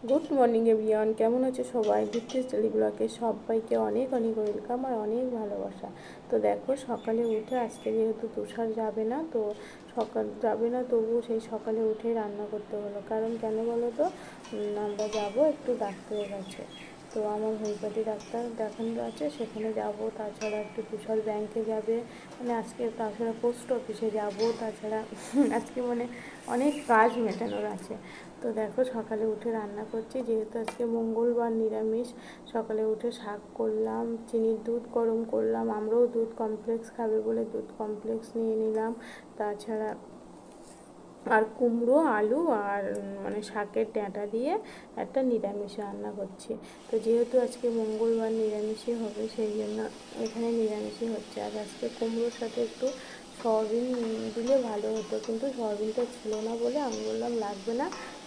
Good morning everyone, কেমন আছে সবাই? দীপ্তি স্টাডি ব্লগে সবাইকে অনেক অনেক ওয়েলকাম আর অনেক ভালোবাসা। তো দেখো, সকালে উঠে আজকে যেহেতু তুষার যাবে না, তো সকাল যাবে না, তবুও সেই সকালে উঠে রান্না করতে হলো। কারণ কেন বলো তো, আমরা যাবো একটু ডাক্তারের কাছে। তো আমার হোমিওপ্যাথি ডাক্তার দেখানো আছে, সেখানে যাব। তাছাড়া একটু তুষার ব্যাংকে যাবে, মানে আজকে। তাছাড়া পোস্ট অফিসে যাব। তাছাড়া আজকে মানে অনেক কাজ মেটানোর আছে। তো দেখো, সকালে উঠে রান্না করছি, যেহেতু আজকে মঙ্গলবার নিরামিষ। সকালে উঠে শাক করলাম, চিনির দুধ গরম করলাম, আমরাও দুধ কমপ্লেক্স খাবে বলে দুধ কমপ্লেক্স নিয়ে নিলাম। তাছাড়া আর কুমড়ো, আলু আর মানে শাকের ডাঁটা দিয়ে একটা নিরামিষ রান্না করছি। তো যেহেতু আজকে মঙ্গলবার নিরামিষই হবে, সেই জন্য এখানে নিরামিষই হচ্ছে। আর আজকে কুমড়োর সাথে একটু সয়াবিন দিলে ভালো হতো, কিন্তু সয়াবিনটা ছিল না বলে আমি বললাম লাগবে না,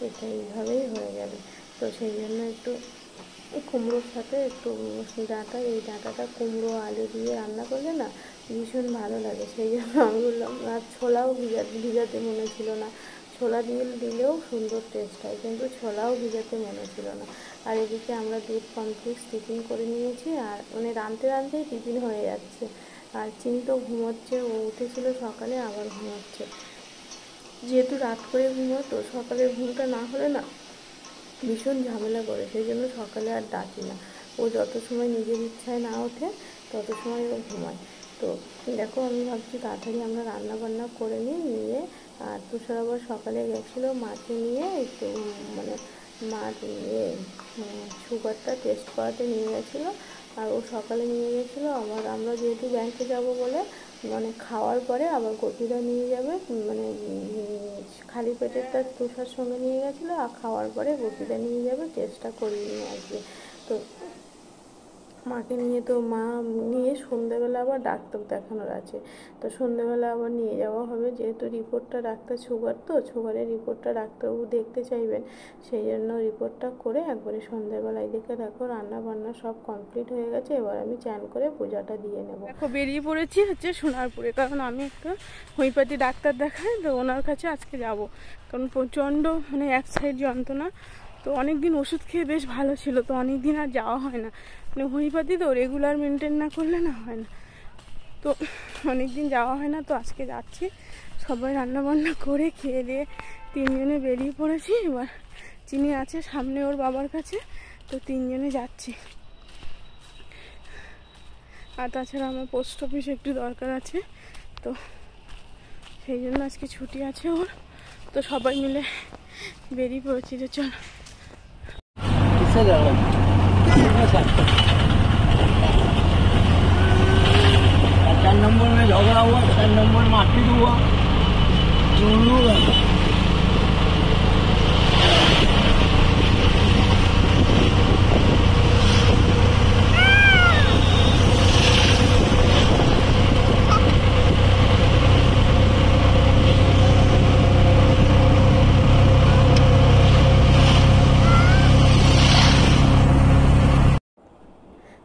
এটা এইভাবেই হয়ে যাবে। তো সেই জন্য একটু কুমড়োর সাথে একটু ডাঁটা, এই ডাঁটাটা কুমড়ো আলু দিয়ে রান্না করলে না ভীষণ ভালো লাগে। সেই জন্য আমি বললাম, আর ছোলাও ভিজাতে মনে ছিল না। ছোলা দিলেও সুন্দর টেস্ট হয়, কিন্তু ছোলাও ভিজাতে মনে ছিল না। আর এদিকে আমরা দুধ কমপ্লিট টিফিন করে নিয়েছি, আর মানে রাঁধতে রাঁধতেই টিফিন হয়ে যাচ্ছে। আর চিনি তো ঘুমোচ্ছে, ও উঠেছিল সকালে, আবার ঘুমোচ্ছে। যেহেতু রাত করে ঘুমোতো, সকালের ঘুমটা না হলে না ভীষণ ঝামেলা করে, সেই জন্য সকালে আর ডাকি না। ও যত সময় নিজের ইচ্ছায় না ওঠে, তত সময় ও ঘুমায়। তো দেখো, আমি ভাবছি তাড়াতাড়ি আমরা রান্না বান্না করে নিয়ে। আর তুষার আবার সকালে গেছিলো মাকে নিয়ে একটু, মানে মার সুগারটা টেস্ট করাতে নিয়ে গেছিলো। আর ও সকালে নিয়ে গেছিলো। আবার আমরা যেহেতু ব্যাংকে যাব বলে, মানে খাওয়ার পরে আবার গপিদা নিয়ে যাবে, মানে খালি পেটের তার তুষার সঙ্গে নিয়ে গেছিলো, আর খাওয়ার পরে গপিদা নিয়ে যাবে, টেস্টটা করিয়ে নিয়ে আসবে। তো মাকে নিয়ে, তো মা নিয়ে সন্ধ্যেবেলা আবার ডাক্তার দেখানোর আছে। তো সন্ধ্যেবেলা আবার নিয়ে যাওয়া হবে, যেহেতু রিপোর্টটা ডাক্তার সুগার, তো সুগারের রিপোর্টটা ডাক্তারবাবু দেখতে চাইবেন। সেই জন্য রিপোর্টটা করে একবারে সন্ধ্যেবেলায় দেখে। দেখো, রান্না বান্না সব কমপ্লিট হয়ে গেছে, এবার আমি চান করে পূজাটা দিয়ে নেব। দেখো, বেরিয়ে পড়েছি হচ্ছে সোনারপুরে, কারণ আমি একটা হোমিওপ্যাথি ডাক্তার দেখাই, তো ওনার কাছে আজকে যাব। কারণ প্রচণ্ড মানে এক সাইড যন্ত্রণা। তো অনেক দিন ওষুধ খেয়ে বেশ ভালো ছিল, তো অনেক দিন আর যাওয়া হয় না। মানে হোমিওপ্যাথি তো রেগুলার মেনটেন না করলে না হয় না, তো অনেক দিন যাওয়া হয় না। তো আজকে যাচ্ছি, সবাই রান্নাবান্না করে খেয়ে দিয়ে তিনজনে বেরিয়ে পড়েছি। এবার চিনি আছে সামনে ওর বাবার কাছে, তো তিনজনে যাচ্ছি। আর তাছাড়া আমার পোস্ট অফিসে একটু দরকার আছে, তো সেই জন্য আজকে ছুটি আছে ওর। তো সবাই মিলে বেরিয়ে পড়েছি, যে চল। 4 नंबर में झगड़ा हुआ, 4 नंबर मारपीट हुआ, दोनों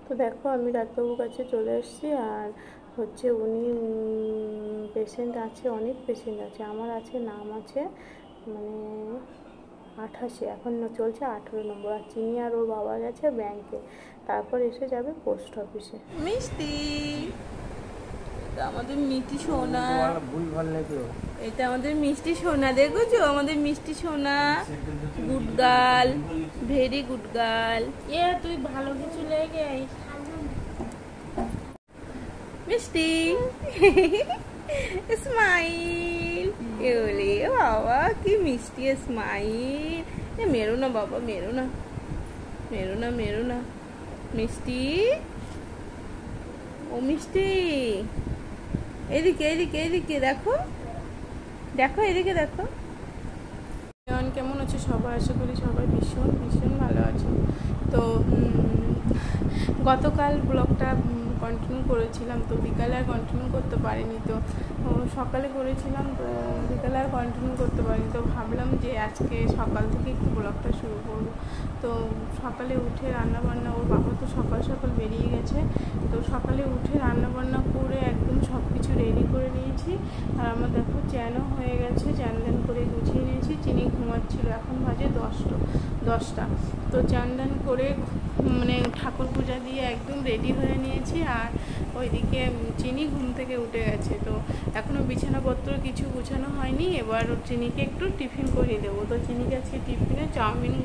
তো দেখো, আমি ডাক্তারবাবুর কাছে চলে এসেছি। আর হচ্ছে উনি পেশেন্ট আছে, অনেক পেশেন্ট আছে। আমার আছে, নাম আছে মানে 88, এখন চলছে 18 নম্বর। আর চিনি আর ওর বাবা গেছে ব্যাংকে, তারপর এসে যাবে পোস্ট অফিসে। মিষ্টি, আমাদের মিষ্টি সোনা, এটা আমাদের মিষ্টি সোনা। দেখেছো আমাদের মিষ্টি সোনা, good girl, very good girl. তুই ভালো কিছু লেগে মিষ্টি স্মাইল। এলে বাবা, কি মিষ্টি স্মাইল। মেরো না বাবা, মেরো না, মেরো না, মেরো না। মিষ্টি, ও মিষ্টি, এদিকে এদিকে এদিকে দেখো, দেখো এদিকে দেখো। কেমন আছে সবাই? আশা করি সবাই ভীষণ ভীষণ ভালো আছে। তো গতকাল ব্লগটা কন্টিনিউ করেছিলাম, তো বিকালে আর কন্টিনিউ করতে পারিনি। তো সকালে করেছিলাম, তো বিকালে আর কন্টিনিউ করতে পারিনি। তো ভাবলাম যে আজকে সকাল থেকে একটু ব্লগটা শুরু করব। তো সকালে উঠে রান্নাবান্না, ওর বাবা তো সকাল সকাল বেরিয়ে গেছে। তো সকালে উঠে রান্নাবান্না করে একদম সব কিছু রেডি করে নিয়েছি। আর আমার দেখো চ্যানও হয়ে গেছে, চ্যান ল্যান করে গুছিয়ে নিয়েছি। চিনি ঘুমাচ্ছিল, এখন বাজে 10টা। 10টা। তো চান টান করে মানে ঠাকুর পূজা দিয়ে একদম রেডি হয়ে নিয়েছি। আর ওইদিকে চিনি ঘুম থেকে উঠে গেছে, তো এখনও বিছানাপত্র কিছু গুছানো হয়নি। এবার চিনিকে একটু টিফিন করিয়ে দেবো। তো চিনিকে আজকে টিফিনে চাউমিন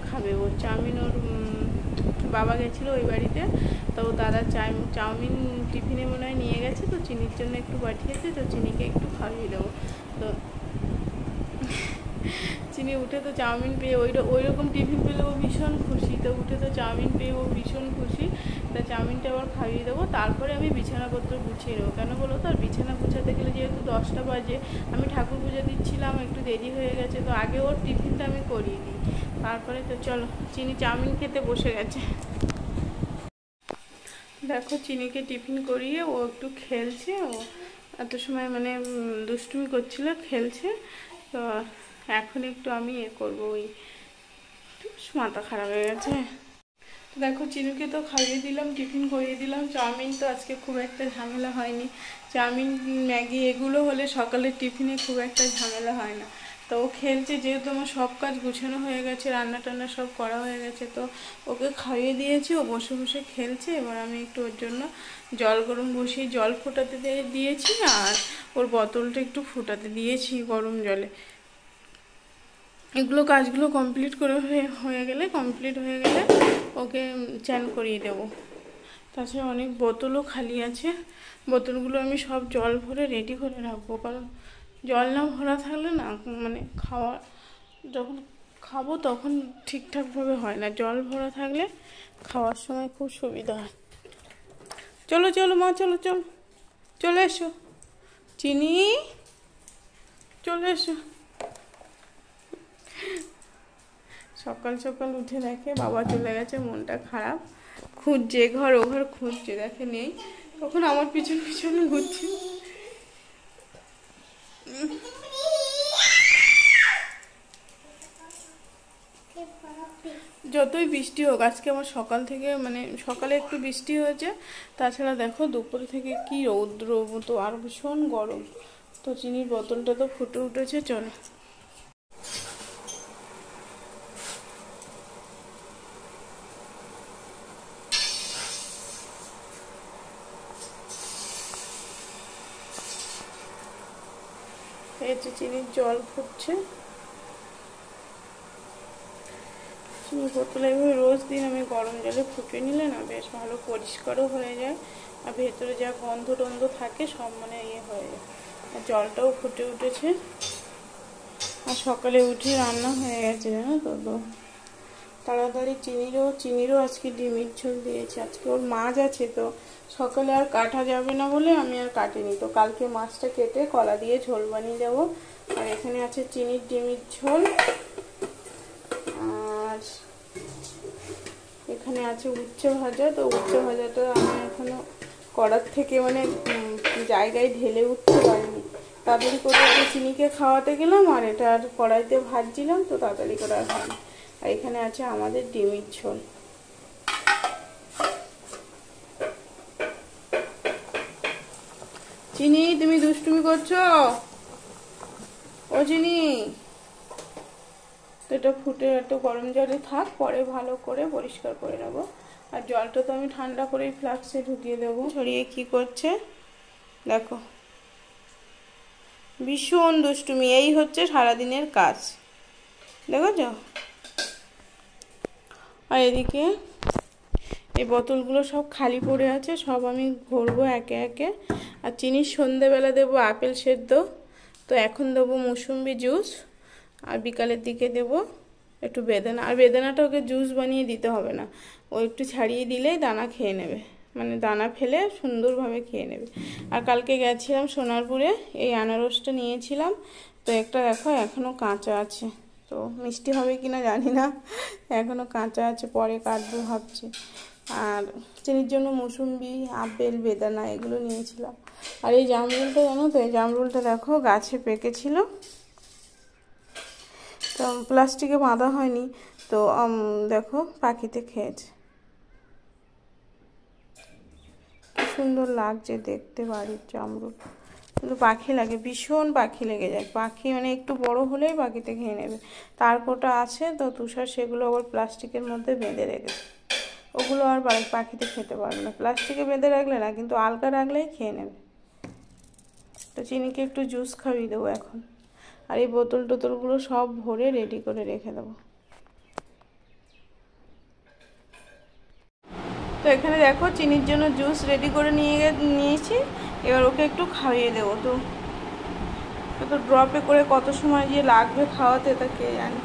খাবে। ও চাউমিন ওর বাবা গেছিলো ওই বাড়িতে, তো দাদা চাউমিন টিফিনে মনে হয় নিয়ে গেছে, তো চিনির জন্য একটু পাঠিয়েছে, তো চিনিকে একটু খাইয়ে দেবো। তো চিনি উঠে তো চাউমিন পেয়ে ওই রকম টিফিন পেলে ও ভীষণ খুশি। তো উঠে তো চাউমিন পেয়ে ও ভীষণ খুশি। তা চাউমিনটা আবার খাইয়ে দেবো, তারপরে আমি বিছানাপত্র গুছিয়ে নেবো। কেন বলো তো, আর বিছানা গুছাতে গেলে যেহেতু 10টা বাজে, আমি ঠাকুর পূজা দিচ্ছিলাম, একটু দেরি হয়ে গেছে, তো আগে ওর টিফিনটা আমি করিয়ে দিই। তারপরে তো চলো, চিনি চাউমিন খেতে বসে গেছে। দেখো চিনিকে টিফিন করিয়ে ও একটু খেলছে। ও এত সময় মানে দুষ্টুমি করছিল, খেলছে। তো এখন একটু আমি করবো, ওই মাথা খারাপ হয়ে গেছে। দেখো চিনুকে তো খাইয়ে দিলাম, টিফিন করিয়ে দিলাম। চাউমিন তো আজকে খুব একটা ঝামেলা হয়নি। চাউমিন ম্যাগি এগুলো হলে সকালের টিফিনে খুব একটা ঝামেলা হয় না। তো ও খেলছে, যেহেতু আমার সব কাজ গুছানো হয়ে গেছে, রান্না টান্না সব করা হয়ে গেছে, তো ওকে খাইয়ে দিয়েছি, ও বসে বসে খেলছে। এবার আমি একটু ওর জন্য জল গরম বসিয়ে জল ফোটাতে দিয়েছি, আর ওর বোতলটা একটু ফোটাতে দিয়েছি গরম জলে। এগুলো কাজগুলো কমপ্লিট হয়ে গেলে ওকে চান করিয়ে দেবো। তাছাড়া অনেক বোতলও খালি আছে, বোতলগুলো আমি সব জল ভরে রেডি করে রাখবো। কারণ জল না ভরা থাকলে না মানে যখন খাবো তখন ঠিকঠাকভাবে হয় না। জল ভরা থাকলে খাওয়ার সময় খুব সুবিধা হয়। চলো চলো মা, চলো চলো, চলে এসো চিনি, চলে এসো। সকাল সকাল উঠে দেখে বাবা চলে গেছে, মনটা খারাপ, খুঁজছে ঘর ও ঘর খুঁজছে, দেখে নেই, তখন আমার পিছন পিছনে ঘুরছে। যতই বৃষ্টি হোক, আজকে আমার সকাল থেকে মানে সকালে একটু বৃষ্টি হয়েছে, তাছাড়া দেখো দুপুরে থেকে কি রৌদ্র, তো আর ভীষণ গরম। তো চিনির বোতলটা তো ফুটে উঠেছে, চলো। এই যে চিনির জল ফুটছে। চিনির বোতল এইভাবে রোজ দিন আমি গরম জলে ফুটিয়ে নিলে না বেশ ভালো পরিষ্কারও হয়ে যায়, আর ভেতরে যা গন্ধ টন্ধ থাকে সব মানে হয়ে যায়। আর জলটাও ফুটে উঠেছে, আর সকালে উঠে রান্না হয়ে গেছে জানো তো। তো তাড়াতাড়ি চিনিরও আজকে ডিমের ঝোল দিয়েছে। আজকে ওর মাছ আছে, তো সকালে আর কাটা যাবে না বলে আমি আর কাটিনি। তো কালকে মাছটা কেটে কলা দিয়ে ঝোল বানিয়ে দেবো। আর এখানে আছে চিনির ডিমের ঝোল, আর এখানে আছে উচ্ছে ভাজা। তো উচ্ছে ভাজাটা আমি এখনো কড়ার থেকে মানে জায়গায় ঢেলে উঠতে পারিনি, তাড়াতাড়ি করে চিনিকে খাওয়াতে গেলাম, আর এটা আর কড়াইতে ভাজছিলাম, তো তাড়াতাড়ি করে আর হয়নি। আর এখানে আছে আমাদের ডিমের ঝোল। চিনি তুমি দুষ্টুমি করছো, ও চিনি। তো এটা ফুটে একটু গরম জলে থাক, পরে ভালো করে পরিষ্কার করে নেবো। আর জলটা তো আমি ঠান্ডা করেই ফ্লাক্সে ঢুকিয়ে দেবো। ছড়িয়ে কি করছে দেখো, ভীষণ দুষ্টুমি। এই হচ্ছে সারাদিনের কাজ, দেখেছ। আর এদিকে এই বোতলগুলো সব খালি পড়ে আছে, সব আমি ভরবো একে একে। আর চিনির সন্ধেবেলা দেবো আপেল সেদ্ধ, তো এখন দেবো মৌসুম্বি জুস, আর বিকালের দিকে দেবো একটু বেদানা। আর বেদানাটা ওকে জুস বানিয়ে দিতে হবে না, ও একটু ছাড়িয়ে দিলেই দানা খেয়ে নেবে, মানে দানা ফেলে সুন্দরভাবে খেয়ে নেবে। আর কালকে গেছিলাম সোনারপুরে, এই আনারসটা নিয়েছিলাম, তো একটা দেখো এখনও কাঁচা আছে, তো মিষ্টি হবে কিনা জানি না, এখনও কাঁচা আছে, পরে কাটবো ভাবছি। আর চিনির জন্য মৌসুম্বি, আপেল, বেদানা এগুলো নিয়েছিলাম। আর এই জামরুলটা জানো তো, এই জামরুলটা দেখো গাছে পেকেছিল, তো প্লাস্টিকে বাঁধা হয়নি, তো দেখো পাখিতে খেয়েছে, কি সুন্দর লাগছে দেখতে বাড়ির জামরুল। কিন্তু পাখি লাগে, ভীষণ পাখি লেগে যায়। পাখি মানে একটু বড় হলেই পাখিতে খেয়ে নেবে। তারপরটা আছে তো তুষার সেগুলো আবার প্লাস্টিকের মধ্যে বেঁধে রেখেছে, ওগুলো আর পাখিতে খেতে পারবে না। প্লাস্টিকে বেঁধে রাখলে না, কিন্তু আলগা রাখলেই খেয়ে নেবে। তো চিনিকে একটু জুস খাইয়ে দেবো এখন, আর এই বোতল টোতলগুলো সব ভরে রেডি করে রেখে দেবো। তো এখানে দেখো চিনির জন্য জুস রেডি করে নিয়েছি। এবার ওকে একটু খাইয়ে দেবো। তো তো ড্রপে করে কত সময় যে লাগবে খাওয়াতে তা কে জানে।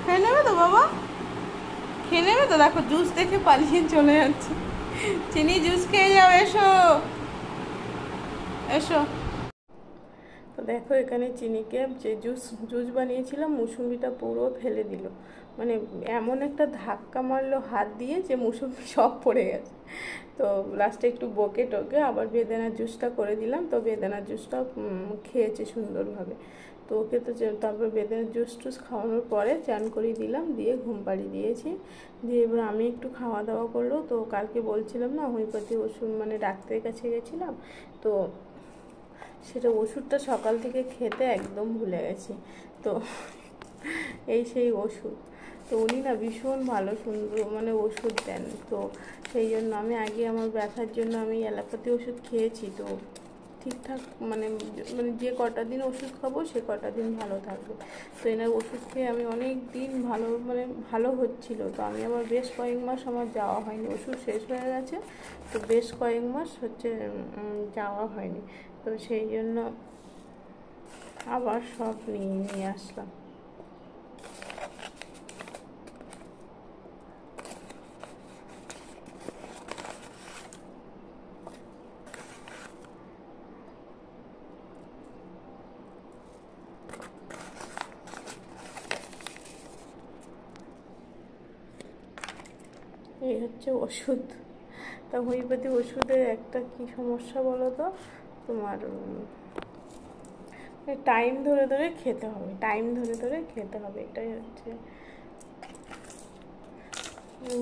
খেয়ে নেবে তো বাবা, খেয়ে নেবে তো। দেখো জুস দেখে পালিয়ে চলে যাচ্ছে। চিনি জুস খেয়ে যাও, এসো এসো। তো দেখো এখানে চিনিকে যে জুস বানিয়েছিলাম, মুসুম্বিটা পুরো ফেলে দিল। মানে এমন একটা ধাক্কা মারলো হাত দিয়ে যে মুসুম্বি সব পড়ে গেছে। তো লাস্টে একটু বকে টকে আবার বেদানার জুসটা করে দিলাম। তো বেদানার জুসটা খেয়েছে সুন্দরভাবে। তো ওকে তো তারপর বেদানার জুস টুস খাওয়ানোর পরে চান করিয়ে দিলাম, দিয়ে ঘুম পাড়িয়ে দিয়েছি। দিয়ে এবার আমি একটু খাওয়া দাওয়া করলো। তো কালকে বলছিলাম না হোমিওপ্যাথি ওষুধ মানে ডাক্তারের কাছে গেছিলাম, তো সেটা ওষুধটা সকাল থেকে খেতে একদম ভুলে গেছি। তো এই সেই ওষুধ। তো উনি না ভীষণ ভালো সুন্দর মানে ওষুধ দেন। তো সেই জন্য আমি আগে আমার ব্যথার জন্য আমি অ্যালোপ্যাথি ওষুধ খেয়েছি। তো ঠিকঠাক মানে মানে যে কটা দিন ওষুধ খাবো সে কটা দিন ভালো থাকবে। তো এনার ওষুধ খেয়ে আমি অনেক দিন ভালো হচ্ছিল। তো আমি আবার বেশ কয়েক মাস আমার যাওয়া হয়নি, ওষুধ শেষ হয়ে গেছে। তো বেশ কয়েক মাস হচ্ছে যাওয়া হয়নি। তো সেই জন্য আবার সব নিয়ে আসলাম। এই হচ্ছে ওষুধ। তা হোমিওপ্যাথি ওষুধের একটা কি সমস্যা বলো তো, তোমার টাইম ধরে ধরে খেতে হবে, টাইম ধরে ধরে খেতে হবে। এটাই হচ্ছে,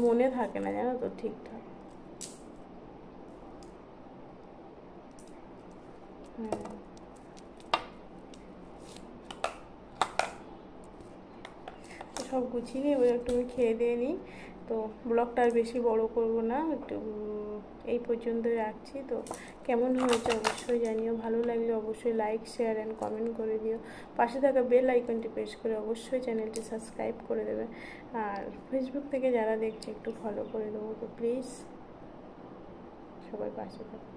মনে থাকে না জানো তো ঠিকঠাক। তো সব গুছিয়ে নিই, এবার একটু আমি খেয়ে দিয়ে নিই। তো ব্লগটা আর বেশি বড় করব না, একটু এই পর্যন্তই রাখছি। তো কেমন হয়েছে অবশ্যই জানিও, ভালো লাগলে অবশ্যই লাইক শেয়ার অ্যান্ড কমেন্ট করে দিও। পাশে থাকা বেল আইকনটি প্রেস করে অবশ্যই চ্যানেলটি সাবস্ক্রাইব করে দেবে। আর ফেসবুক থেকে যারা দেখছে একটু ফলো করে দেবো। তো প্লিজ সবাই পাশে থাকো।